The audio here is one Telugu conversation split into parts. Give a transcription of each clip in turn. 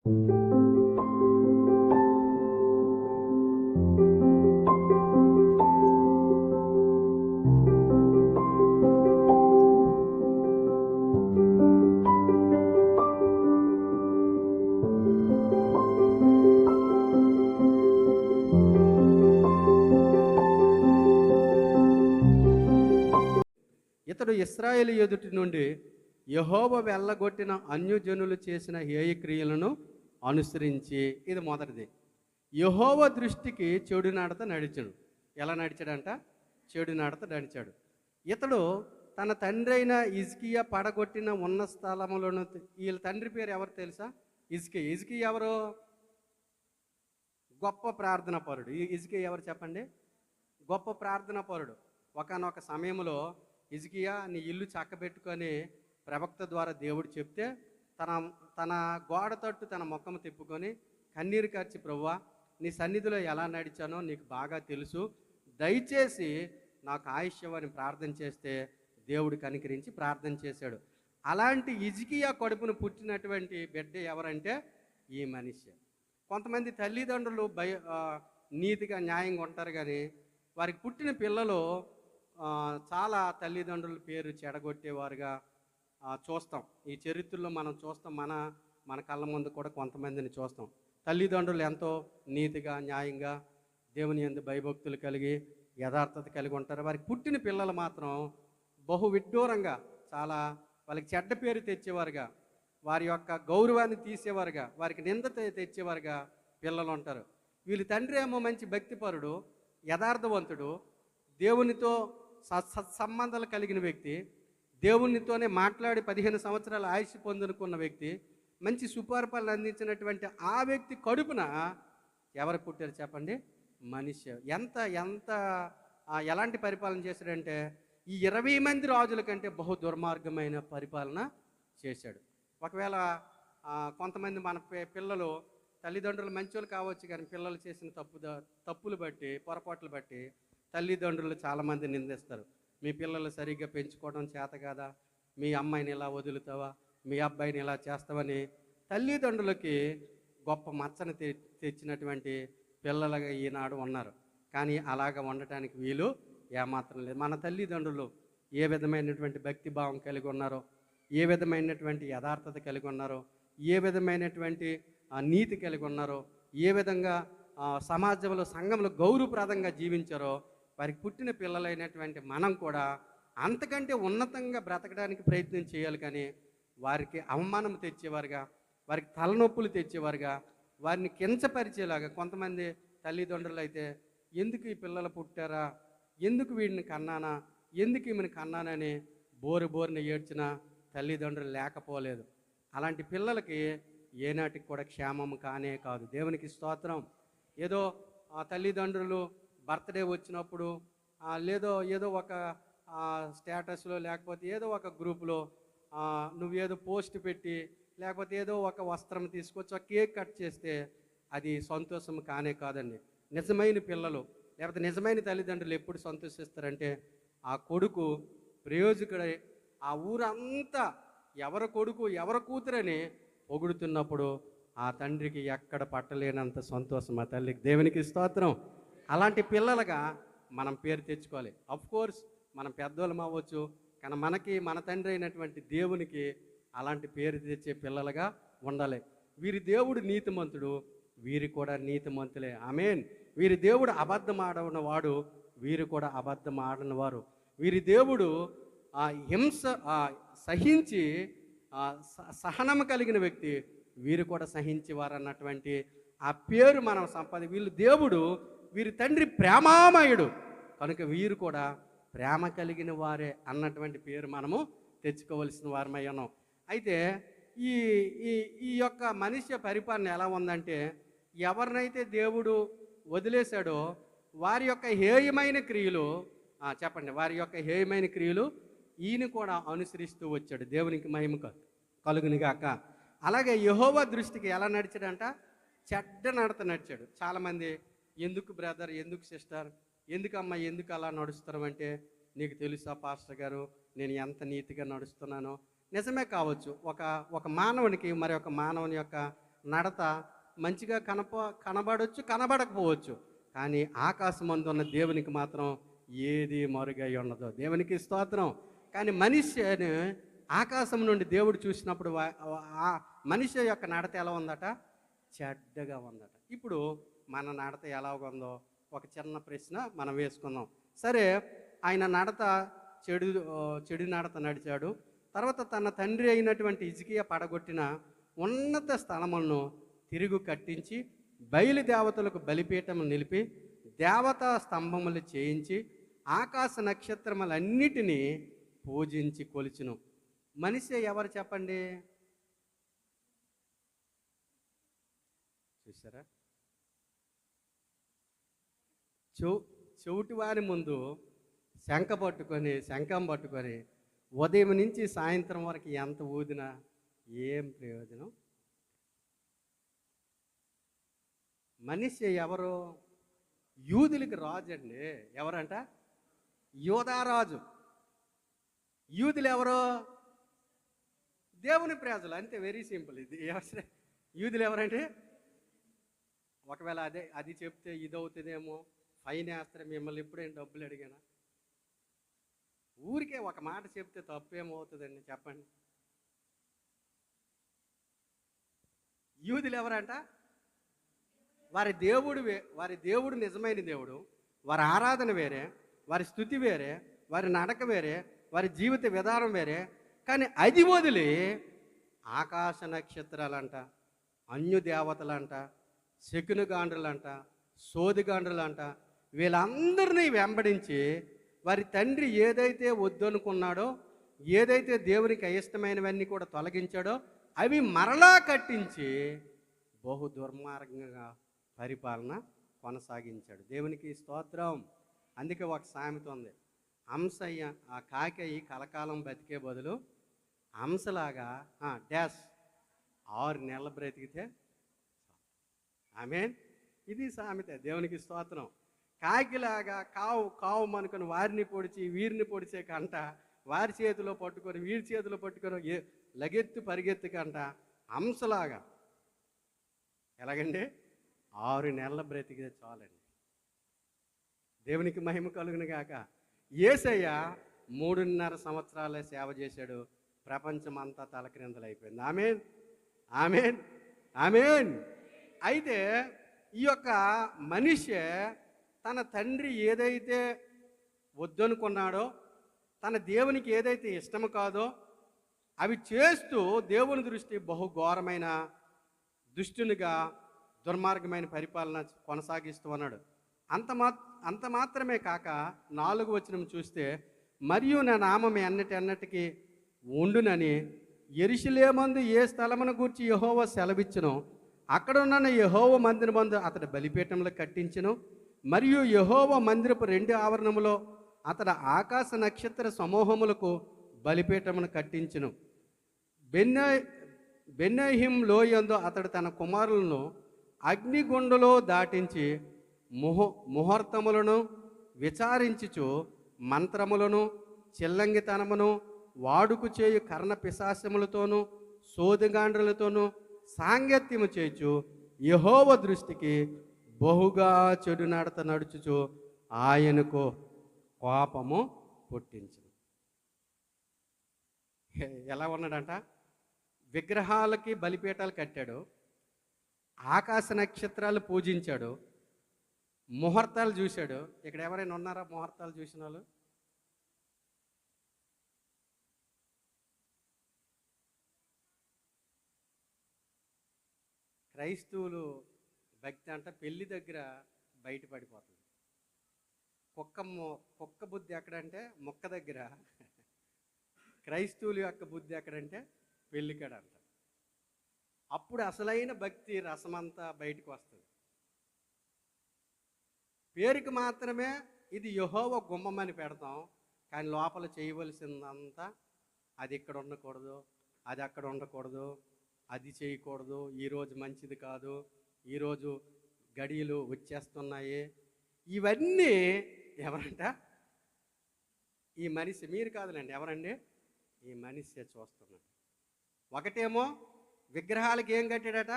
ఇతడు ఇశ్రాయేలు ఎదుటి నుండి యెహోవా వెళ్ళగొట్టిన అన్యజనులు చేసిన హేయ క్రియలను అనుసరించి, ఇది మొదటిది, యెహోవా దృష్టికి చెడు నడత నడిచాడు. ఎలా నడిచాడంట? చెడు నడత నడిచాడు. ఇతడు తన తండ్రి అయిన హిజ్కియా పడగొట్టిన ఉన్న స్థలములను, వీళ్ళ తండ్రి పేరు ఎవరు తెలుసా? హిజ్కియా. హిజ్కియా ఎవరు? గొప్ప ప్రార్థనా పరుడు. హిజ్కియా ఎవరు చెప్పండి? గొప్ప ప్రార్థనా పరుడు. ఒకానొక సమయంలో హిజ్కియా నీ ఇల్లు చక్కబెట్టుకొని ప్రవక్త ద్వారా దేవుడు చెప్తే తన తన గోడ తట్టు తన ముఖము తిప్పుకొని కన్నీరు కార్చి, ప్రభువా నీ సన్నిధిలో ఎలా నడిచానో నీకు బాగా తెలుసు, దయచేసి నాకు ఆయుష్యమని ప్రార్థన చేస్తే దేవుడు కనికరించి ప్రార్థన చేశాడు. అలాంటి హిజ్కియా కడుపును పుట్టినటువంటి బిడ్డ ఎవరంటే ఈ మనిషి. కొంతమంది తల్లిదండ్రులు నీతిగా న్యాయంగా ఉంటారు, కానీ వారికి పుట్టిన పిల్లలు చాలా తల్లిదండ్రుల పేరు చెడగొట్టేవారుగా చూస్తాం. ఈ చరిత్రలో మనం చూస్తాం, మన కళ్ళ ముందు కూడా కొంతమందిని చూస్తాం. తల్లిదండ్రులు ఎంతో నీతిగా న్యాయంగా దేవుని యందు భయభక్తులు కలిగి యథార్థత కలిగి ఉంటారు. వారికి పుట్టిన పిల్లలు మాత్రం బహు విడ్డూరంగా, చాలా వాళ్ళకి చెడ్డ పేరు తెచ్చేవారుగా, వారి యొక్క గౌరవాన్ని తీసేవారుగా, వారికి నింద తెచ్చేవారుగా పిల్లలు ఉంటారు. వీళ్ళ తండ్రి ఏమో మంచి భక్తిపరుడు, యథార్థవంతుడు, దేవునితో సత్సంబంధాలు కలిగిన వ్యక్తి, దేవునితోనే మాట్లాడి 15 సంవత్సరాల ఆయుష్ పొందుకున్న వ్యక్తి, మంచి సుపరిపాలన అందించినటువంటి ఆ వ్యక్తి కడుపున ఎవరు పుట్టారు చెప్పండి? మనిషి. ఎంత ఎలాంటి పరిపాలన చేశాడంటే ఈ 20 మంది రాజుల కంటే బహు దుర్మార్గమైన పరిపాలన చేశాడు. ఒకవేళ కొంతమంది మన పిల్లలు, తల్లిదండ్రులు మంచోళ్ళు కావచ్చు, కానీ పిల్లలు చేసిన తప్పులు బట్టి, పొరపాట్లు బట్టి తల్లిదండ్రులు చాలామంది నిందిస్తారు. మీ పిల్లలు సరిగ్గా పెంచుకోవడం చేత కాదా, మీ అమ్మాయిని ఇలా వదులుతావా, మీ అబ్బాయిని ఇలా చేస్తావని తల్లిదండ్రులకి గొప్ప మచ్చని తెచ్చినటువంటి పిల్లలుగా ఈనాడు ఉన్నారు. కానీ అలాగ ఉండటానికి వీలు ఏమాత్రం లేదు. మన తల్లిదండ్రులు ఏ విధమైనటువంటి భక్తి భావం కలిగి ఉన్నారో, ఏ విధమైనటువంటి యథార్థత కలిగి ఉన్నారో, ఏ విధమైనటువంటి నీతి కలిగి ఉన్నారో, ఏ విధంగా సమాజంలో సంఘంలో గౌరవప్రదంగా జీవించారో, వారికి పుట్టిన పిల్లలైనటువంటి మనం కూడా అంతకంటే ఉన్నతంగా బ్రతకడానికి ప్రయత్నం చేయాలి. కానీ వారికి అవమానం తెచ్చేవారుగా, వారికి తలనొప్పులు తెచ్చేవారుగా, వారిని కించపరిచేలాగా కొంతమంది తల్లిదండ్రులు అయితే, ఎందుకు ఈ పిల్లలు పుట్టారా, ఎందుకు వీడిని కన్నానా, ఎందుకు ఈమెను కన్నానని బోరుని ఏడ్చిన తల్లిదండ్రులు లేకపోలేదు. అలాంటి పిల్లలకి ఏనాటికి కూడా క్షేమం కానే కాదు. దేవునికి స్తోత్రం. ఏదో తల్లిదండ్రులు బర్త్డే వచ్చినప్పుడు ఏదో ఒక స్టేటస్లో, లేకపోతే ఏదో ఒక గ్రూప్లో నువ్వేదో పోస్ట్ పెట్టి, లేకపోతే ఏదో ఒక వస్త్రం తీసుకొచ్చి ఒక కేక్ కట్ చేస్తే అది సంతోషం కానే కాదండి. నిజమైన పిల్లలు, లేకపోతే నిజమైన తల్లిదండ్రులు ఎప్పుడు సంతోషిస్తారంటే ఆ కొడుకు ప్రయోజకుడై ఆ ఊరంతా ఎవరి కొడుకు ఎవరి కూతురని పొగుడుతున్నప్పుడు ఆ తండ్రికి ఎక్కడ పట్టలేనంత సంతోషం ఆ తల్లికి. దేవునికి స్తోత్రం. అలాంటి పిల్లలుగా మనం పేరు తెచ్చుకోవాలి. కోర్స్ మనం పెద్దోళ్ళం అవ్వచ్చు, కానీ మన తండ్రి అయినటువంటి దేవునికి అలాంటి పేరు తెచ్చే పిల్లలుగా ఉండాలి. వీరి దేవుడు నీతిమంతుడు, వీరు కూడా నీతిమంతులే. ఆమేన్. వీరి దేవుడు అబద్ధం ఆడనవాడు, వీరు కూడా అబద్ధం ఆడనవారు. వీరి దేవుడు హింస సహించి సహనం కలిగిన వ్యక్తి, వీరు కూడా సహించేవారు అన్నటువంటి ఆ పేరు మనం వీళ్ళు దేవుడు, వీరి తండ్రి ప్రేమామయుడు కనుక వీరు కూడా ప్రేమ కలిగిన వారే అన్నటువంటి పేరు మనము తెచ్చుకోవలసిన వారమై ఉన్నాం. అయితే ఈ ఈ ఈ యొక్క మనిషి పరిపాలన ఎలా ఉందంటే, ఎవరినైతే దేవుడు వదిలేశాడో వారి యొక్క హేయమైన క్రియలు, చెప్పండి, వారి యొక్క హేయమైన క్రియలు ఈయన కూడా అనుసరిస్తూ వచ్చాడు. దేవునికి మహిమ కలుగునిగాక. అలాగే యెహోవా దృష్టికి ఎలా నడిచాడంట? చెడ్డ నడత నడిచాడు. చాలామంది, ఎందుకు బ్రదర్, ఎందుకు సిస్టర్, ఎందుకమ్మా, ఎందుకు అలా నడుస్తారు అంటే, నీకు తెలుసా పాస్టర్ గారు నేను ఎంత నీతిగా నడుస్తున్నానో. నిజమే కావచ్చు, ఒక మానవునికి మరి ఒక మానవుని యొక్క నడత మంచిగా కనబడొచ్చు, కనబడకపోవచ్చు. కానీ ఆకాశమందు ఉన్న దేవునికి మాత్రం ఏది మరుగై ఉండదు. దేవునికి స్తోత్రం. కానీ మనిషిని ఆకాశం నుండి దేవుడు చూసినప్పుడు ఆ మనిషి యొక్క నడత ఎలా ఉందట? చెడ్డగా ఉందట. ఇప్పుడు మన నడత ఎలా ఉందో ఒక చిన్న ప్రశ్న మనం వేసుకుందాం. సరే, ఆయన నడత చెడు నడత నడిచాడు. తర్వాత తన తండ్రి అయినటువంటి హిజ్కియా పడగొట్టిన ఉన్నత స్థలములను తిరుగు కట్టించి బయలుదేవతలకు బలిపీఠము నిలిపి దేవతా స్తంభములు చేయించి ఆకాశ నక్షత్రములన్నిటినీ పూజించి కొలిచును. మనిషి ఎవరు చెప్పండి? చూసారా? చెవిటి వారి ముందు శంఖం పట్టుకొని ఉదయం నుంచి సాయంత్రం వరకు ఎంత ఊదినా ఏం ప్రయోజనం? మనిషి ఎవరు? యూదులకి రాజు అండి. ఎవరంట? యోధారాజు. యూదులు ఎవరు? దేవుని ప్రజలు. అంతే, వెరీ సింపుల్. ఇది యూదులు ఎవరంటే, ఒకవేళ అది చెప్తే ఇది అవుతుందేమో, ఫైన్ వేస్తారు, మిమ్మల్ని ఎప్పుడైనా డబ్బులు అడిగానా? ఊరికే ఒక మాట చెప్తే తప్పేమవుతుందండి చెప్పండి? యూదులు ఎవరంట? వారి దేవుడు నిజమైన దేవుడు. వారి ఆరాధన వేరే, వారి స్తుతి వేరే, వారి నడక వేరే, వారి జీవిత విధానం వేరే. కానీ అది వదిలి ఆకాశ నక్షత్రాలంట, అన్యు దేవతలంట, శకునగాండ్రులంట, సోదిగాండ్రులంట, వీళ్ళందరినీ వెంబడించి వారి తండ్రి ఏదైతే వద్దనుకున్నాడో, ఏదైతే దేవునికి అయిష్టమైనవన్నీ కూడా తొలగించాడో అవి మరలా కట్టించి బహు దుర్మార్గంగా పరిపాలన కొనసాగించాడు. దేవునికి స్తోత్రం. అందుకే ఒక సామెత ఉంది, హంసయ్య ఆ కాకయ్య కలకాలం బతికే బదులు హంసలాగా డాష్ 6 నెలలు బ్రతికితే. ఆమేన్. ఇది సామెత. దేవునికి స్తోత్రం. కాకిలాగా కావు అనుకుని వారిని పొడిచి వీరిని పొడిచే కంట, వారి చేతిలో పట్టుకొని వీరి చేతిలో పట్టుకొని లగెత్తు పరిగెత్తు కంట హంసలాగా ఎలాగండి 6 నెలల బ్రతికితే చాలండి. దేవునికి మహిమ కలుగును గాక. యేసయ్య 3.5 సంవత్సరాలే సేవ చేశాడు. ప్రపంచమంతా తలక్రిందలైపోయింది. ఆమేన్, ఆమేన్, ఆమేన్. అయితే ఈ యొక్క మనిషి తన తండ్రి ఏదైతే వద్దనుకున్నాడో, తన దేవునికి ఏదైతే ఇష్టము కాదో అవి చేస్తూ దేవుని దృష్టి బహుఘోరమైన దుష్టునిగా దుర్మార్గమైన పరిపాలన కొనసాగిస్తూ ఉన్నాడు. అంత మాత్రమే కాక 4వ వచనం చూస్తే, మరియు నా నామం అన్నిటికి ఉండునని యెరూషలేమందు ఏ స్థలమును గూర్చి యెహోవా సెలవిచ్చును అక్కడున్న యెహోవా మందిరమందు అతడు బలిపీఠంలో కట్టించును. మరియు యెహోవా మందిరపు 2 ఆవరణములో అతడు ఆకాశ నక్షత్ర సమూహములకు బలిపీఠమును కట్టించును. బెన్నహిం లోయందు అతడు తన కుమారులను అగ్నిగుండలో దాటించి ముహూర్తములను విచారించుచు మంత్రములను చిల్లంగితనమును వాడుకు చేయు కర్ణ పిశాచములతోనూ సోదిగాండ్రులతోనూ సాంగత్యము చేయుచు యెహోవా దృష్టికి బహుగా చెడు నడత నడుచుచు ఆయనకు కోపము పుట్టించు. ఎలా ఉన్నాడంట? విగ్రహాలకి బలిపీఠాలు కట్టాడు, ఆకాశ నక్షత్రాలు పూజించాడు, ముహూర్తాలు చూశాడు. ఇక్కడ ఎవరైనా ఉన్నారా ముహూర్తాలు చూసిన వాళ్ళు? క్రైస్తవులు భక్తి అంట పెళ్లి దగ్గర బయటపడిపోతుంది. కుక్క బుద్ధి ఎక్కడంటే మొక్క దగ్గర, క్రైస్తవుల యొక్క బుద్ధి ఎక్కడంటే పెళ్ళికాడ అంట. అప్పుడు అసలైన భక్తి రసమంతా బయటకు వస్తుంది. పేరుకి మాత్రమే ఇది యెహోవా గుమ్మం అని పెడతాం, కానీ లోపల చేయవలసిందంతా అది ఇక్కడ ఉండకూడదు, అది అక్కడ ఉండకూడదు, అది చేయకూడదు, ఈరోజు మంచిది కాదు, ఈరోజు గడియలు వచ్చేస్తున్నాయి. ఇవన్నీ ఎవరంట? ఈ మనిషి. మీరు కాదులేండి, ఎవరండి? ఈ మనిషి చూస్తున్నాడు. ఒకటేమో విగ్రహాలకి ఏం కట్టాడట?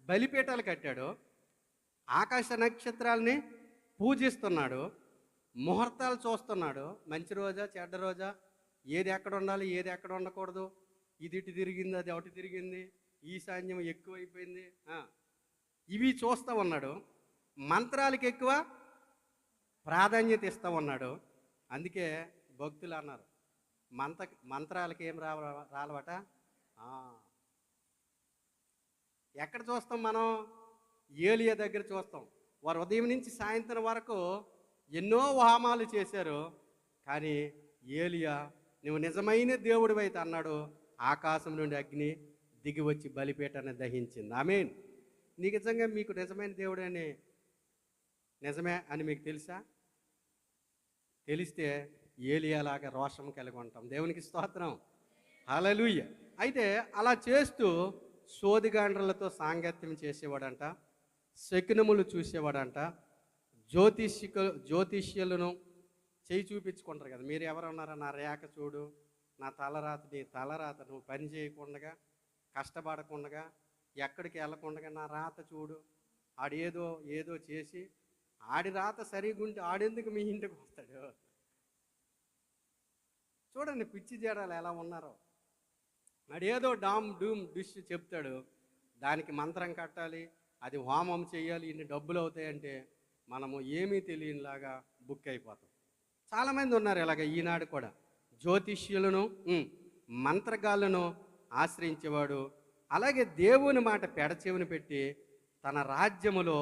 బలిపీఠాలు కట్టాడు, ఆకాశ నక్షత్రాలని పూజిస్తున్నాడు, ముహూర్తాలు చూస్తున్నాడు, మంచి రోజా చెడ్డ రోజా, ఏది ఎక్కడ ఉండాలి ఏది ఎక్కడ ఉండకూడదు, ఇది ఇటు తిరిగింది అది అటు తిరిగింది, ఈశాన్యం ఎక్కువైపోయింది, ఇవి చూస్తూ ఉన్నాడు. మంత్రాలకు ఎక్కువ ప్రాధాన్యత ఇస్తూ ఉన్నాడు. అందుకే భక్తులు అన్నారు, మంత్రాలకి ఏం రాలవట. ఎక్కడ చూస్తాం మనం? ఏలియా దగ్గర చూస్తాం. వారు ఉదయం నుంచి సాయంత్రం వరకు ఎన్నో హోమాలు చేశారు, కానీ ఏలియా నువ్వు నిజమైన దేవుడు అయితే అన్నాడు, ఆకాశం నుండి అగ్ని దిగి వచ్చి బలిపీఠాన్ని దహించింది. ఆమేన్. నిజంగా మీకు నిజమైన దేవుడు అని నిజమే అని మీకు తెలుసా? తెలిస్తే ఏలియాలాగా రోషం కలిగి ఉంటాం. దేవునికి స్తోత్రం, హల్లెలూయా. అయితే అలా చేస్తూ సోదిగాండ్రలతో సాంగత్యం చేసేవాడంట, శకునములు చూసేవాడంట, జ్యోతిష్యులను చేయి చూపించుకుంటారు కదా, మీరు ఎవరన్నారా, నా రేఖ చూడు, నా తలరాత, నీ తలరాత, నువ్వు పని చేయకుండా కష్టపడకుండా ఎక్కడికి వెళ్ళకుండా నా రాత చూడు, ఆడేదో ఏదో చేసి ఆడి రాత సరిగుంటే ఆడెందుకు మీ ఇంటికి వస్తాడు? చూడండి పిచ్చి జడాలు ఎలా ఉన్నారో. ఆడేదో డామ్ డూమ్ డిష్ చెప్తాడు, దానికి మంత్రం కట్టాలి, అది హోమం చేయాలి, ఇన్ని డబ్బులు అవుతాయంటే మనము ఏమీ తెలియనిలాగా బుక్ అయిపోతాం. చాలామంది ఉన్నారు ఇలాగ ఈనాడు కూడా. జ్యోతిష్యులను మంత్రగాళ్ళను ఆశ్రయించేవాడు, అలాగే దేవుని మాట పెడచెవిని పెట్టి తన రాజ్యములో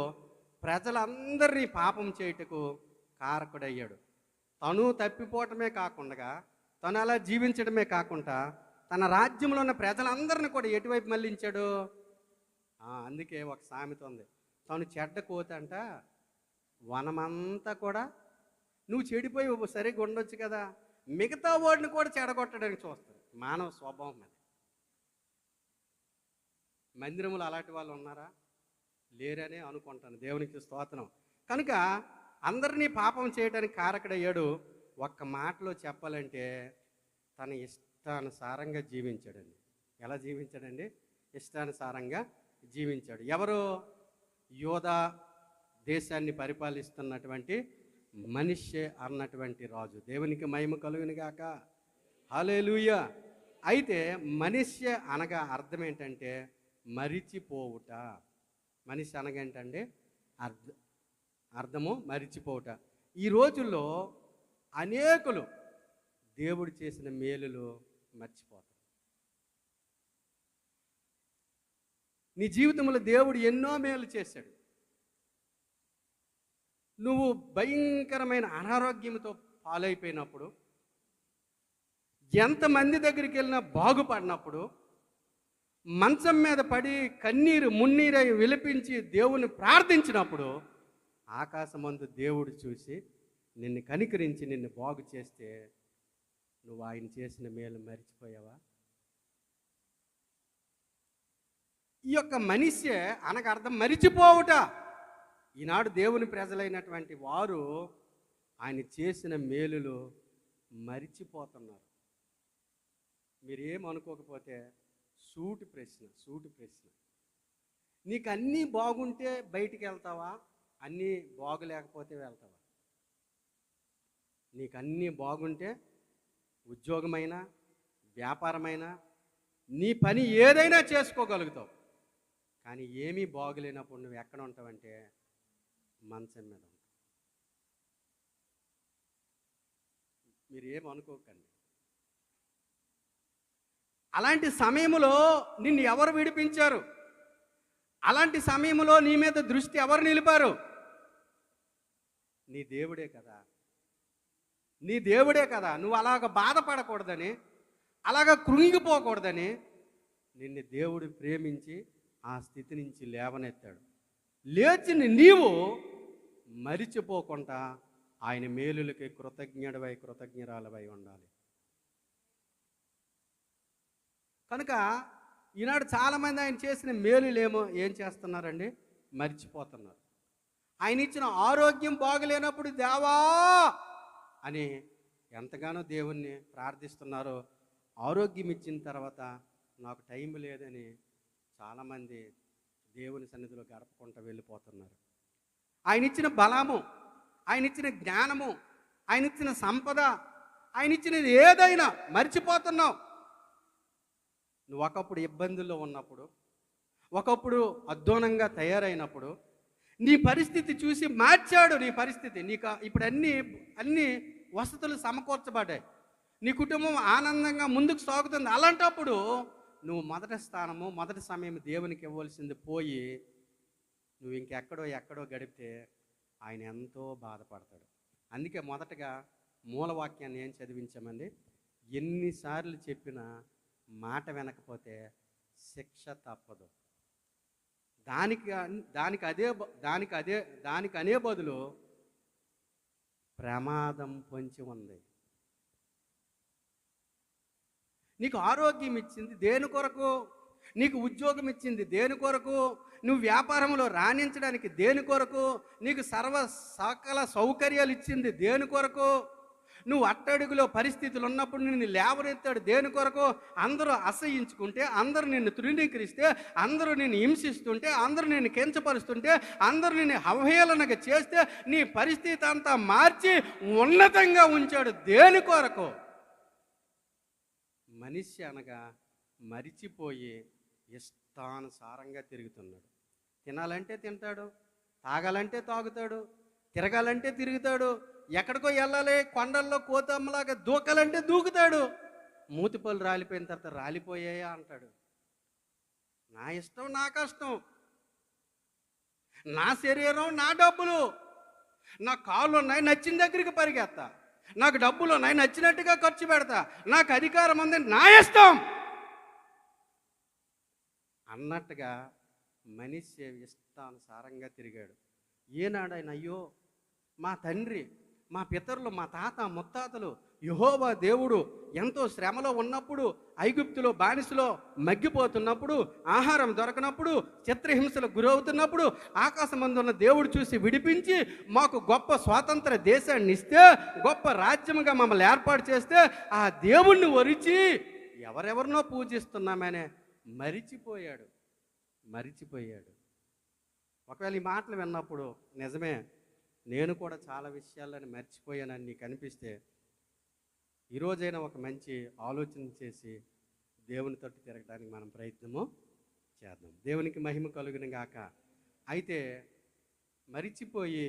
ప్రజలందరినీ పాపం చేయుటకు కారకుడయ్యాడు. తను తప్పిపోవటమే కాకుండా, తను అలా జీవించడమే కాకుండా తన రాజ్యంలో ఉన్న ప్రజలందరినీ కూడా ఎటువైపు మళ్ళించాడు? అందుకే ఒక సామెత ఉంది, తను చెడ్డ కోతంట వనమంతా కూడా, నువ్వు చెడిపోయి సరిగ్గా ఉండొచ్చు కదా, మిగతా వాడిని కూడా చెడగొట్టడానికి చూస్తాడు. మానవ స్వభావం అది. మందిరములు అలాంటి వాళ్ళు ఉన్నారా? లేరనే అనుకుంటాను. దేవునికి స్తోత్రం. కనుక అందరినీ పాపం చేయడానికి కారకుడయ్యాడు. ఒక్క మాటలో చెప్పాలంటే తన ఇష్టానుసారంగా జీవించాడండి. ఎలా జీవించాడండి? ఇష్టానుసారంగా జీవించాడు. ఎవరు? యోధా దేశాన్ని పరిపాలిస్తున్నటువంటి మనష్షే అన్నటువంటి రాజు. దేవునికి మహిమ కలుగును గాక, హల్లెలూయా. అయితే మనష్షే అనగా అర్థం ఏంటంటే మరిచిపోవుట. మనిషి అనగంటండి అర్థము మరిచిపోవుట. ఈ రోజుల్లో అనేకులు దేవుడు చేసిన మేలులు మర్చిపోతారు. నీ జీవితంలో దేవుడు ఎన్నో మేలు చేశాడు. నువ్వు భయంకరమైన అనారోగ్యంతో పాలైపోయినప్పుడు, ఎంతమంది దగ్గరికి వెళ్ళినా బాగుపడినప్పుడు, మంచం మీద పడి కన్నీరు మున్నీరై విలపించి దేవుని ప్రార్థించినప్పుడు, ఆకాశమందు దేవుడు చూసి నిన్ను కనికరించి నిన్ను బాగు చేస్తే నువ్వు ఆయన చేసిన మేలు మరిచిపోయావా? ఈ యొక్క మనిషే అనగా అర్థం మరిచిపోవుట. ఈనాడు దేవుని ప్రజలైనటువంటి వారు ఆయన చేసిన మేలులు మరిచిపోతున్నారు. మీరేమనుకోకపోతే సూటి ప్రశ్న, నీకు అన్నీ బాగుంటే బయటికి వెళ్తావా? అన్నీ బాగులేకపోతే వెళ్తావా? నీకు అన్నీ బాగుంటే ఉద్యోగమైనా వ్యాపారమైనా నీ పని ఏదైనా చేసుకోగలుగుతావు. కానీ ఏమీ బాగులేనప్పుడు నువ్వు ఎక్కడ ఉంటావంటే మంచం మీద ఉంటావు. మీరు ఏమనుకోకండి. అలాంటి సమయంలో నిన్ను ఎవరు విడిపించారు? అలాంటి సమయంలో నీ మీద దృష్టి ఎవరు నిలిపారు? నీ దేవుడే కదా. నీ దేవుడే కదా. నువ్వు అలాగ బాధపడకూడదని, అలాగ కృంగిపోకూడదని నిన్ను దేవుడు ప్రేమించి ఆ స్థితి నుంచి లేవనెత్తాడు. లేచి నీవు మరిచిపోకుండా ఆయన మేలులకి కృతజ్ఞరాలవై ఉండాలి. కనుక ఈనాడు చాలామంది ఆయన చేసిన మేలులేమో ఏం చేస్తున్నారండి? మర్చిపోతున్నారు. ఆయన ఇచ్చిన ఆరోగ్యం బాగలేనప్పుడు దేవా అని ఎంతగానో దేవుణ్ణి ప్రార్థిస్తున్నారు. ఆరోగ్యం ఇచ్చిన తర్వాత నాకు టైం లేదని చాలామంది దేవుని సన్నిధిలో గడపకుండా వెళ్ళిపోతున్నారు. ఆయన ఇచ్చిన బలము, ఆయన ఇచ్చిన జ్ఞానము, ఆయన ఇచ్చిన సంపద, ఆయన ఇచ్చినది ఏదైనా మర్చిపోతున్నావు. నువ్వు ఒకప్పుడు ఇబ్బందుల్లో ఉన్నప్పుడు, ఒకప్పుడు అధ్వానంగా తయారైనప్పుడు, నీ పరిస్థితి చూసి మార్చాడు నీ పరిస్థితి. నీకు ఇప్పుడు అన్ని వసతులు సమకూర్చబడ్డాయి, నీ కుటుంబం ఆనందంగా ముందుకు సాగుతుంది. అలాంటప్పుడు నువ్వు మొదటి స్థానము, మొదటి సమయం దేవునికి ఇవ్వాల్సింది పోయి నువ్వు ఎక్కడో గడిపితే ఆయన ఎంతో బాధపడతాడు. అందుకే మొదటగా మూలవాక్యాన్ని ఏం చదివించామండి? ఎన్నిసార్లు చెప్పినా మాట వినకపోతే శిక్ష తప్పదు. దానికి అనే బదులు ప్రమాదం పొంచి ఉంది. నీకు ఆరోగ్యం ఇచ్చింది దేని కొరకు? నీకు ఉద్యోగం ఇచ్చింది దేని కొరకు? నువ్వు వ్యాపారంలో రాణించడానికి దేని కొరకు? నీకు సకల సౌకర్యాలు ఇచ్చింది దేని కొరకు? నువ్వు అట్టడుగులో పరిస్థితులు ఉన్నప్పుడు నిన్ను లేవనెత్తాడు దేని కొరకు? అందరూ అసహించుకుంటే, అందరూ నిన్ను తృణీకరిస్తే, అందరూ నిన్ను హింసిస్తుంటే, అందరూ నిన్ను కించపరుస్తుంటే, అందరూ నిన్ను అవహేళనగా చేస్తే నీ పరిస్థితి అంతా మార్చి ఉన్నతంగా ఉంచాడు దేని కొరకు? మనిషి అనగా మరిచిపోయి ఇష్టానుసారంగా తిరుగుతున్నాడు. తినాలంటే తింటాడు, తాగాలంటే తాగుతాడు, తిరగాలంటే తిరుగుతాడు, ఎక్కడికో వెళ్ళాలి కొండల్లో కోతమ్మలాగా దూకాలంటే దూకుతాడు. మూతిపళ్ళు రాలిపోయిన తర్వాత రాలిపోయాయా అంటాడు. నా ఇష్టం నా కష్టం, నా శరీరం నా డబ్బులు, నా కాళ్ళు ఉన్నాయి నచ్చిన దగ్గరికి పరిగెత్తా, నాకు డబ్బులు ఉన్నాయి నచ్చినట్టుగా ఖర్చు పెడతా, నాకు అధికారం ఉంది నా ఇష్టం అన్నట్టుగా మనిషి ఇష్టానుసారంగా తిరిగాడు. ఏనాడైన అయ్యో మా తండ్రి, మా పితరులు, మా తాత ముత్తాతలు యెహోవా దేవుడు ఎంతో శ్రమలో ఉన్నప్పుడు, ఐగుప్తులో బానిసలో మగ్గిపోతున్నప్పుడు, ఆహారం దొరకనప్పుడు, చిత్రహింసలకు గురవుతున్నప్పుడు ఆకాశమందున్న దేవుడు చూసి విడిపించి మాకు గొప్ప స్వాతంత్ర దేశాన్ని ఇస్తే, గొప్ప రాజ్యముగా మమ్మల్ని ఏర్పాటు చేస్తే ఆ దేవుణ్ణి ఒరిచి ఎవరెవరినో పూజిస్తున్నామనే మరిచిపోయాడు. ఒకవేళ ఈ మాటలు విన్నప్పుడు నిజమే, నేను కూడా చాలా విషయాలను మర్చిపోయానని నీకు అనిపిస్తే ఈరోజైనా ఒక మంచి ఆలోచన చేసి దేవుని తట్టు తిరగడానికి మనం ప్రయత్నము చేద్దాం. దేవునికి మహిమ కలుగును గాక. అయితే మరిచిపోయి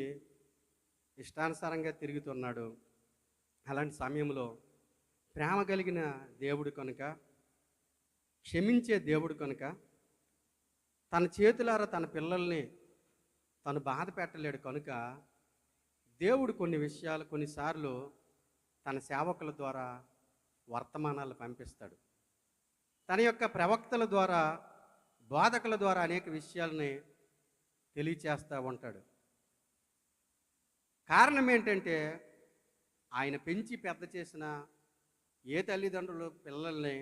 ఇష్టానుసారంగా తిరుగుతున్నాడు. అలాంటి సమయంలో ప్రేమ కలిగిన దేవుడు కనుక, క్షమించే దేవుడు కనుక తన చేతులారా తన పిల్లల్ని తను బాధ పెట్టలేడు కనుక దేవుడు కొన్ని విషయాలు కొన్నిసార్లు తన సేవకుల ద్వారా వర్తమానాలు పంపిస్తాడు. తన యొక్క ప్రవక్తల ద్వారా, బోధకుల ద్వారా అనేక విషయాలని తెలియచేస్తూ ఉంటాడు. కారణం ఏంటంటే ఆయన పెంచి పెద్ద చేసిన ఏ తల్లిదండ్రులు పిల్లల్ని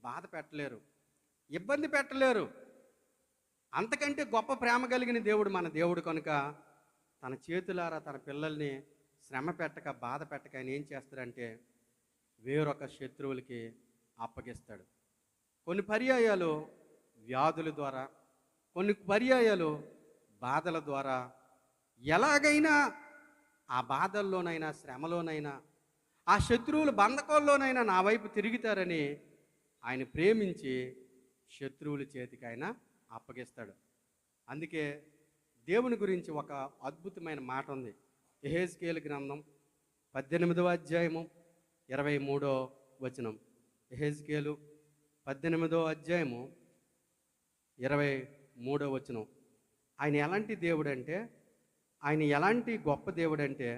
బాధ పెట్టలేరు, ఇబ్బంది పెట్టలేరు. అంతకంటే గొప్ప ప్రేమ కలిగిన దేవుడు మన దేవుడు కనుక తన చేతులారా తన పిల్లల్ని శ్రమ పెట్టక బాధ పెట్టక ఆయన ఏం చేస్తాడంటే వేరొక శత్రువులకి అప్పగిస్తాడు. కొన్ని పర్యాయాలు వ్యాధుల ద్వారా, కొన్ని పర్యాయాలు బాధల ద్వారా, ఎలాగైనా ఆ బాధల్లోనైనా శ్రమలోనైనా ఆ శత్రువుల బంధకాల్లోనైనా నా వైపు తిరుగుతారని ఆయన ప్రేమించి శత్రువుల చేతికి ఆయన అప్పగిస్తాడు. అందుకే దేవుని గురించి ఒక అద్భుతమైన మాట ఉంది. యెహెజ్కేలు గ్రంథం 18వ అధ్యాయము 23వ వచనం. యెహెజ్కేలు 18వ అధ్యాయము 23వ వచనం. ఆయన ఎలాంటి దేవుడు అంటే, ఆయన ఎలాంటి గొప్ప దేవుడు అంటే,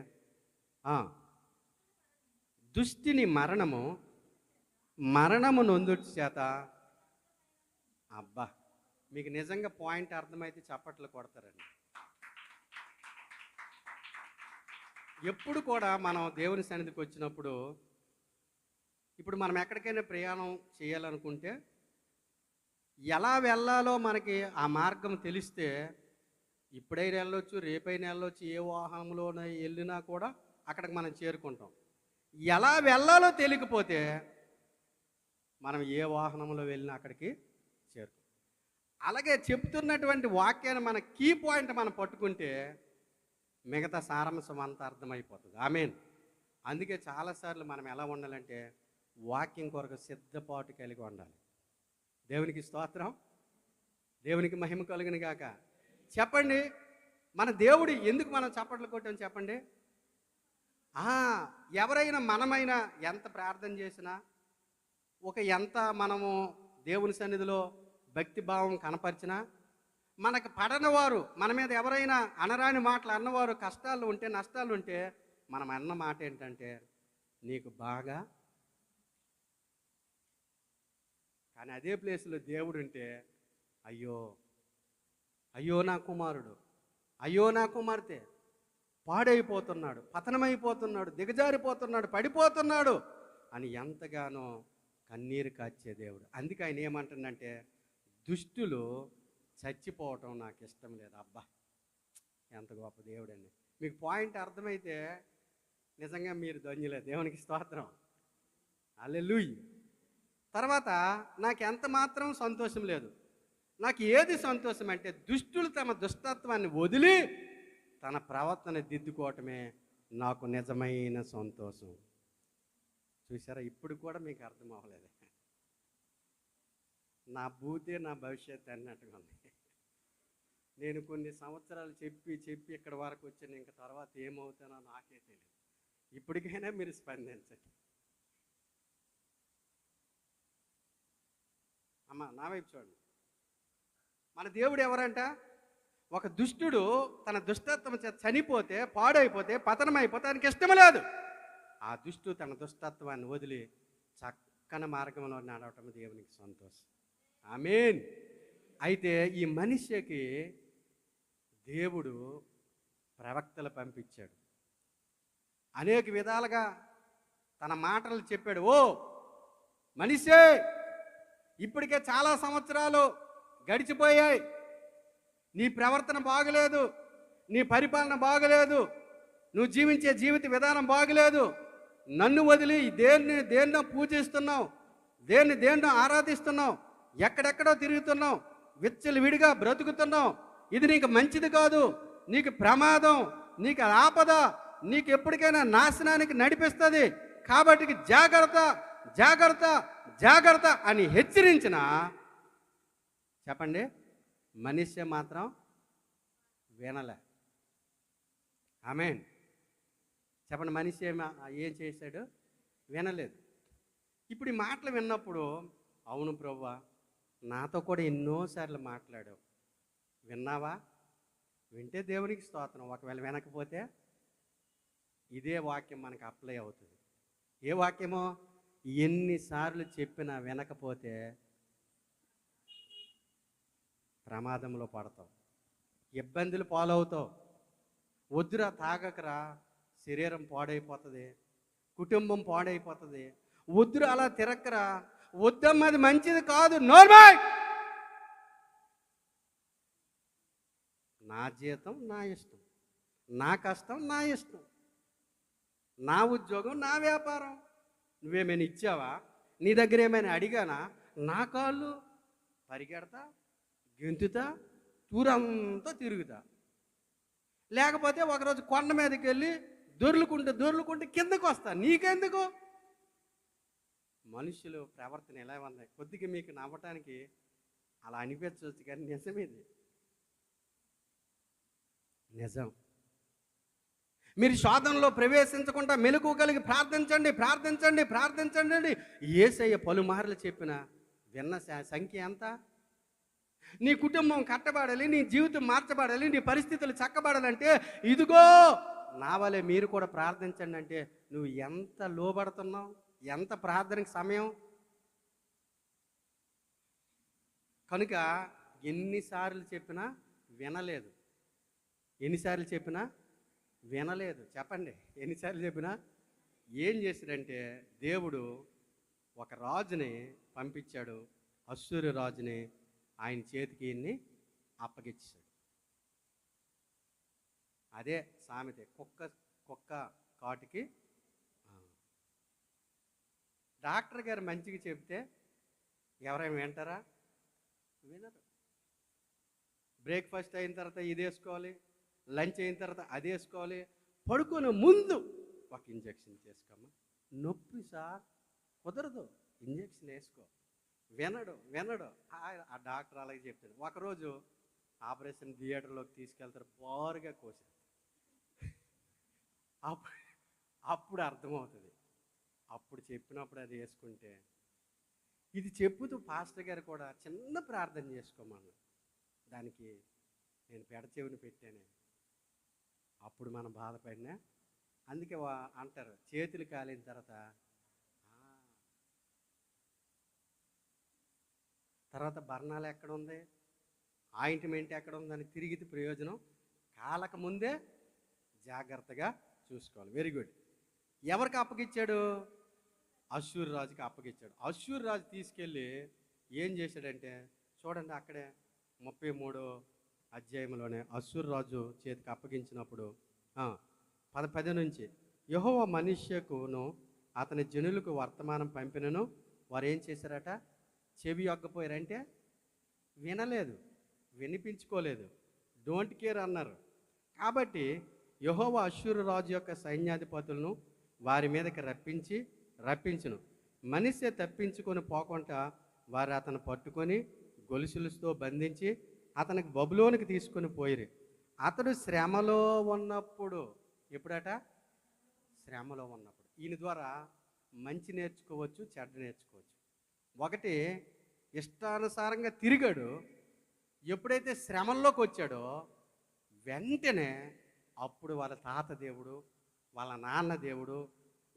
దుష్టిని మరణము నొందుటి చేత. అబ్బా, మీకు నిజంగా పాయింట్ అర్థమైతే చప్పట్లు కొడతారండి. ఎప్పుడు కూడా మనం దేవుని సన్నిధికి వచ్చినప్పుడు, ఇప్పుడు మనం ఎక్కడికైనా ప్రయాణం చేయాలనుకుంటే ఎలా వెళ్ళాలో మనకి ఆ మార్గం తెలిస్తే ఇప్పుడైనా వెళ్ళొచ్చు, రేపైనా వెళ్ళొచ్చు, ఏ వాహనంలో వెళ్ళినా కూడా అక్కడికి మనం చేరుకుంటాం. ఎలా వెళ్ళాలో తెలియకపోతే మనం ఏ వాహనంలో వెళ్ళినా అక్కడికి చేరుకుంటాం. అలాగే చెప్తున్నటువంటి వాక్యాన్ని మన కీ పాయింట్ మనం పట్టుకుంటే మిగతా సారాంశం అంతా అర్థమైపోతుంది. ఆమేన్. అందుకే చాలాసార్లు మనం ఎలా ఉండాలంటే వాక్యం కొరకు సిద్ధపాటు కలిగి ఉండాలి. దేవునికి స్తోత్రం, దేవునికి మహిమ కలుగును గాక. చెప్పండి, మన దేవుడు ఎందుకు మనం చప్పట్లు కొట్టాం చెప్పండి? ఎవరైనా మనమైనా ఎంత ప్రార్థన చేసినా, ఎంత మనము దేవుని సన్నిధిలో భక్తి భావం కనపరిచినా, మనకు పడనివారు, మన మీద ఎవరైనా అనరాని మాటలు అన్నవారు, కష్టాలు ఉంటే నష్టాలు ఉంటే మనం అన్న మాట ఏంటంటే నీకు బాగా. కానీ అదే ప్లేస్లో దేవుడు ఉంటే అయ్యో అయ్యో నా కుమారుడు, అయ్యో నా కుమార్తె పాడైపోతున్నాడు, పతనమైపోతున్నాడు, దిగజారిపోతున్నాడు, పడిపోతున్నాడు అని ఎంతగానో కన్నీరు కాచే దేవుడు. అందుకే ఆయన ఏమంటుందంటే దుష్టులు చచ్చిపోవటం నాకు ఇష్టం లేదు. అబ్బా, ఎంత గొప్ప దేవుడండి. మీకు పాయింట్ అర్థమైతే నిజంగా మీరు ధన్యులే. దేవునికి స్తోత్రం, హల్లెలూయా. తర్వాత నాకు ఎంత మాత్రం సంతోషం లేదు. నాకు ఏది సంతోషం అంటే దుష్టులు తమ దుష్టత్వాన్ని వదిలి తన ప్రవర్తన దిద్దుకోవటమే నాకు నిజమైన సంతోషం. చూసారా, ఇప్పుడు కూడా మీకు అర్థం అవ్వలేదు. నా భూతే నా భవిష్యత్తు అన్నట్టుగా ఉంది. నేను కొన్ని సంవత్సరాలు చెప్పి ఇక్కడ వరకు వచ్చాను, ఇంక తర్వాత ఏమవుతానో నాకే తెలియదు. ఇప్పటికైనా మీరు స్పందించండి. అమ్మ నా వైపు చూడండి. మన దేవుడు ఎవరంట? ఒక దుష్టుడు తన దుష్టత్వం చేత చనిపోతే, పాడైపోతే, పతనమైపోతే ఆయనకి ఇష్టం లేదు. ఆ దుష్టు తన దుష్టత్వాన్ని వదిలి చక్కని మార్గంలో నడవటం దేవునికి సంతోషం. ఆమేన్. అయితే ఈ మనిషికి దేవుడు ప్రవక్తలు పంపించాడు, అనేక విధాలుగా తన మాటలు చెప్పాడు. ఓ మనిషే, ఇప్పటికే చాలా సంవత్సరాలు గడిచిపోయాయి, నీ ప్రవర్తన బాగలేదు, నీ పరిపాలన బాగలేదు, నువ్వు జీవించే జీవిత విధానం బాగలేదు, నన్ను వదిలి దేన్నో పూజిస్తున్నావు, దేన్నో ఆరాధిస్తున్నావు, ఎక్కడెక్కడో తిరుగుతున్నావు, విచ్చలవిడిగా బ్రతుకుతున్నావు, ఇది నీకు మంచిది కాదు, నీకు ప్రమాదం, నీకు ఆపద, నీకు ఎప్పటికైనా నాశనానికి నడిపిస్తుంది, కాబట్టి జాగ్రత్త జాగ్రత్త జాగ్రత్త అని హెచ్చరించిన చెప్పండి మనిషి మాత్రం వినలే. ఆమేన్. చెప్పండి, మనిషి ఏం చేశాడు? వినలేదు. ఇప్పుడు ఈ మాటలు విన్నప్పుడు అవును ప్రభువా, నాతో కూడా ఎన్నోసార్లు మాట్లాడావు, విన్నావా? వింటే దేవునికి స్తోత్రం. ఒకవేళ వినకపోతే ఇదే వాక్యం మనకు అప్లై అవుతుంది. ఏ వాక్యమో? ఎన్నిసార్లు చెప్పినా వినకపోతే ప్రమాదంలో పడతావు, ఇబ్బందులు పాలవుతావు. వద్దురా, తాగకరా, శరీరం పాడైపోతుంది, కుటుంబం పాడైపోతుంది. వద్దురా, అలా తిరక్కరా, వద్దమ్మా, అది మంచిది కాదు. నోర్మాయ్, నా జీతం నా ఇష్టం, నా కష్టం నా ఇష్టం, నా ఉద్యోగం నా వ్యాపారం. నువ్వేమైనా ఇచ్చావా? నీ దగ్గర ఏమైనా అడిగానా? నా కాళ్ళు పరిగెడతా, గెంతుతా, తూరంతా తిరుగుతా. లేకపోతే ఒకరోజు కొండ మీదకి వెళ్ళి దొర్లుకుంటూ కిందకు వస్తా. నీకెందుకు? మనుషులు ప్రవర్తన ఎలా ఉన్నాయి? కొద్దిగా మీకు నవ్వటానికి అలా అనిపించవచ్చు, కానీ నిజమేది, నిజం. మీరు శోధనలో ప్రవేశించకుండా మెలకువ కలిగి ప్రార్థించండి ప్రార్థించండి ప్రార్థించండి అని యేసయ్య పలుమార్లు చెప్పిన విన్న సంఖ్య ఎంత? నీ కుటుంబం కట్టబడాలి, నీ జీవితం మార్చబడాలి, నీ పరిస్థితులు చక్కబడాలంటే ఇదిగో నా వలే మీరు కూడా ప్రార్థించండి అంటే నువ్వు ఎంత లోబడుతున్నావు? ఎంత ప్రార్థనకి సమయం? కనుక ఎన్నిసార్లు చెప్పినా వినలేదు. ఎన్నిసార్లు చెప్పినా వినలేదు. చెప్పండి, ఎన్నిసార్లు చెప్పినా. ఏం చేశాడంటే దేవుడు ఒక రాజుని పంపించాడు, అశ్షూరు రాజుని ఆయన చేతికి అప్పగించాడు. అదే సామెత, కుక్క కాటుకి. డాక్టర్ గారు మంచిగా చెప్తే ఎవరైనా వింటారా? వినరు. బ్రేక్ఫాస్ట్ అయిన తర్వాత ఇది వేసుకోవాలి, లంచ్ అయిన తర్వాత అది వేసుకోవాలి, పడుకునే ముందు ఒక ఇంజెక్షన్ చేసుకోమ్మా. నొప్పి సార్, కుదరదు, ఇంజెక్షన్ వేసుకో. వినడు. ఆ డాక్టర్ అలాగే చెప్తాడు. ఒకరోజు ఆపరేషన్ థియేటర్లోకి తీసుకెళ్తారు, బారుగా కోసారు. అప్పుడు అర్థమవుతుంది. అప్పుడు చెప్పినప్పుడు అది వేసుకుంటే, ఇది చెప్పుతూ పాస్టర్ గారు కూడా చిన్న ప్రార్థన చేసుకోమన్నారు. దానికి నేను పెడచెవిని పెట్టానే, అప్పుడు మనం బాధపడినా. అందుకే అంటారు, చేతులు కాలిన తర్వాత బర్ణాలు ఎక్కడ ఉంది, ఆయింట్మెంట్ ఎక్కడ ఉందని తిరిగితే ప్రయోజనం. కాలక ముందే జాగ్రత్తగా చూసుకోవాలి. Very good. ఎవరికి అప్పగిచ్చాడు? అశ్షూరు రాజుకి అప్పగిచ్చాడు. అశ్షూరు రాజు తీసుకెళ్ళి ఏం చేశాడంటే, చూడండి అక్కడే 33వ అధ్యాయంలోనే అశ్షూరు రాజు చేతికి అప్పగించినప్పుడు 10 నుంచి, యెహోవా మనుష్యకును అతని జనులకు వర్తమానం పంపినను వారు ఏం చేశారట? చెవి యొగ్గపోయారంటే వినలేదు, వినిపించుకోలేదు, డోంట్ కేర్ అన్నారు. కాబట్టి యెహోవా అశ్షూరు రాజు యొక్క సైన్యాధిపతులను వారి మీదకి రప్పించును. మనిషి తప్పించుకొని పోకుండా వారు అతను పట్టుకొని గొలుసులతో బంధించి అతనికి బబులోనికి తీసుకొని పోయిరి. అతడు శ్రమలో ఉన్నప్పుడు, ఎప్పుడట? శ్రమలో ఉన్నప్పుడు. ఈయన ద్వారా మంచి నేర్చుకోవచ్చు, చెడ్డ నేర్చుకోవచ్చు. ఒకటి, ఇష్టానుసారంగా తిరిగాడు. ఎప్పుడైతే శ్రమల్లోకి వచ్చాడో వెంటనే అప్పుడు వాళ్ళ తాత దేవుడు, వాళ్ళ నాన్న దేవుడు,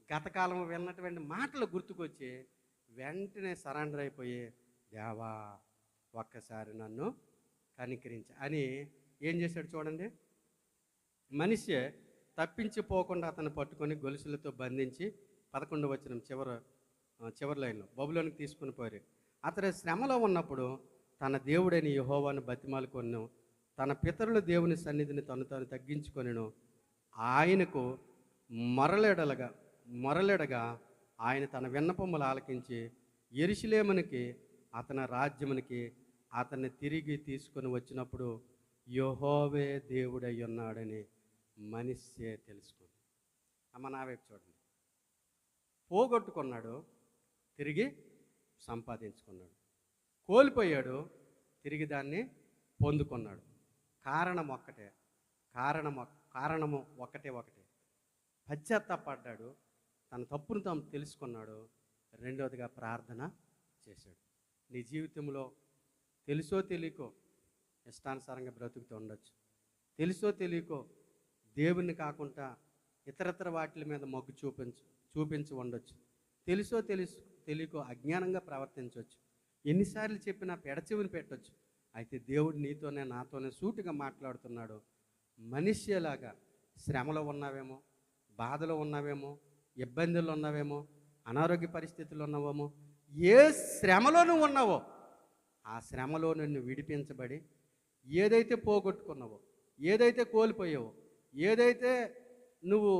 గతకాలం విన్నటువంటి మాటలు గుర్తుకొచ్చి వెంటనే సరెండర్ అయిపోయి, దేవా ఒక్కసారి నన్ను కనికరించి అని ఏం చేశాడు చూడండి. మనిషి తప్పించిపోకుండా అతను పట్టుకొని గొలుసులతో బంధించి 11వ వచనం చివరి లైన్లో బబులోనికి తీసుకుని పోయారు. అతడు శ్రమలో ఉన్నప్పుడు తన దేవుడైన యెహోవాను బతిమాలుకొనెను. తన పితరుల దేవుని సన్నిధిని తాను తగ్గించుకొనెను. ఆయనకు మొరలెడగా ఆయన తన విన్నపములు ఆలకించి యెరూషలేమునికి అతని రాజ్యమునికి అతన్ని తిరిగి తీసుకొని వచ్చినప్పుడు యెహోవే దేవుడై ఉన్నాడని మనిషే తెలుసుకుంది. అమ్మ నా వైపు చూడండి. పోగొట్టుకున్నాడు, తిరిగి సంపాదించుకున్నాడు. కోల్పోయాడు, తిరిగి దాన్ని పొందుకున్నాడు. కారణము ఒకటే. పశ్చాత్తాపడ్డాడు, తన తప్పును తాను తెలుసుకున్నాడు. రెండవదిగా ప్రార్థన చేశాడు. నీ జీవితంలో తెలుసో తెలియకో ఇష్టానుసారంగా బ్రతుకుతూ ఉండొచ్చు. తెలుసో తెలియకో దేవుణ్ణి కాకుండా ఇతరత్ర వాటి మీద మొగ్గు చూపించి ఉండొచ్చు. తెలుసో తెలియకో అజ్ఞానంగా ప్రవర్తించవచ్చు. ఎన్నిసార్లు చెప్పినా పెడచెవిని పెట్టవచ్చు. అయితే దేవుడు నీతోనే నాతోనే సూటిగా మాట్లాడుతున్నాడు. మనిషిలాగా శ్రమలో ఉన్నావేమో, బాధలో ఉన్నావేమో, ఇబ్బందుల్లో ఉన్నావేమో, అనారోగ్య పరిస్థితుల్లో ఉన్నావేమో, ఏ శ్రమలో నువ్వు ఉన్నావో ఆ శ్రమలో నిన్ను విడిపించబడి ఏదైతే పోగొట్టుకున్నావో, ఏదైతే కోల్పోయావో, ఏదైతే నువ్వు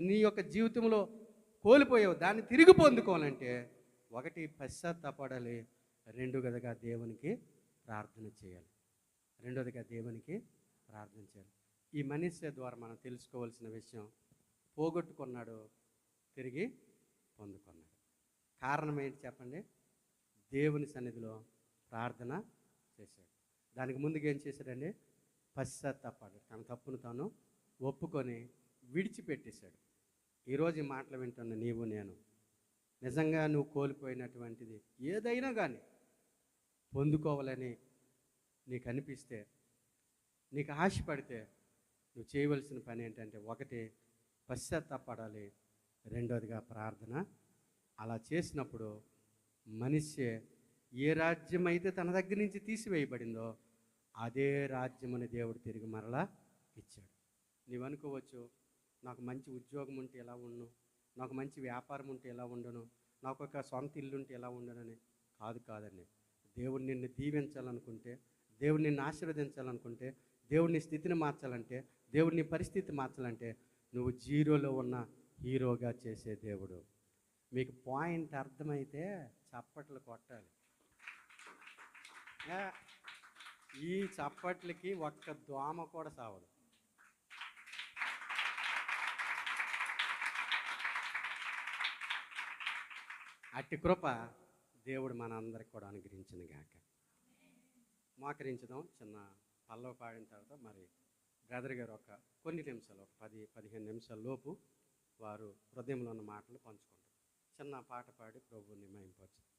నీ యొక్క జీవితంలో కోల్పోయావో దాన్ని తిరిగి పొందుకోవాలంటే ఒకటి పశ్చాత్తాపడాలి, రెండోదిగా దేవునికి ప్రార్థన చేయాలి. ఈ మనిషి ద్వారా మనం తెలుసుకోవాల్సిన విషయం, పోగొట్టుకున్నాడు, తిరిగి పొందుకున్నాడు. కారణం ఏంటి చెప్పండి? దేవుని సన్నిధిలో ప్రార్థన చేశాడు. దానికి ముందుగా ఏం చేశాడండి? పశ్చాత్తాపడ్డాడు. తన తప్పును తాను ఒప్పుకొని విడిచిపెట్టేశాడు. ఈరోజు ఈ మాటలు వింటున్న నీవు నేను నిజంగా నువ్వు కోల్పోయినటువంటిది ఏదైనా కానీ పొందుకోవాలని నీకు అనిపిస్తే, నీకు ఆశపడితే నువ్వు చేయవలసిన పని ఏంటంటే, ఒకటి పశ్చాత్తాపడాలి, రెండోదిగా ప్రార్థన. అలా చేసినప్పుడు మనిషి ఏ రాజ్యం అయితే తన దగ్గర నుంచి తీసివేయబడిందో అదే రాజ్యమని దేవుడు తిరిగి మరలా ఇచ్చాడు. నీవు అనుకోవచ్చు, నాకు మంచి ఉద్యోగం ఉంటే ఎలా ఉండును, నాకు మంచి వ్యాపారం ఉంటే ఎలా ఉండను, నాకు ఒక సొంత ఇల్లు ఉంటే ఎలా ఉండనని. కాదండి. దేవుడు నిన్ను దీవించాలనుకుంటే, దేవుడు నిన్ను ఆశీర్వదించాలనుకుంటే, దేవుడిని స్థితిని మార్చాలంటే, దేవుడిని పరిస్థితి మార్చాలంటే నువ్వు జీరోలో ఉన్న హీరోగా చేసే దేవుడు. మీకు పాయింట్ అర్థమైతే చప్పట్లు కొట్టాలి. ఈ చప్పట్లకి ఒక్క దోమ కూడా సావదు. అట్టి కృప దేవుడు మనందరికి కూడా అనుగ్రహించిన గాక. మోకరించుదాం. చిన్న పల్లవ పాడిన తర్వాత మరి బ్రదర్ గారు ఒక కొన్ని నిమిషాలు, ఒక 10-15 నిమిషాల లోపు వారు హృదయంలో ఉన్న మాటలు పంచుకుంటారు. చిన్న పాట పాడి ప్రభువుని మహిమపరచుదాం.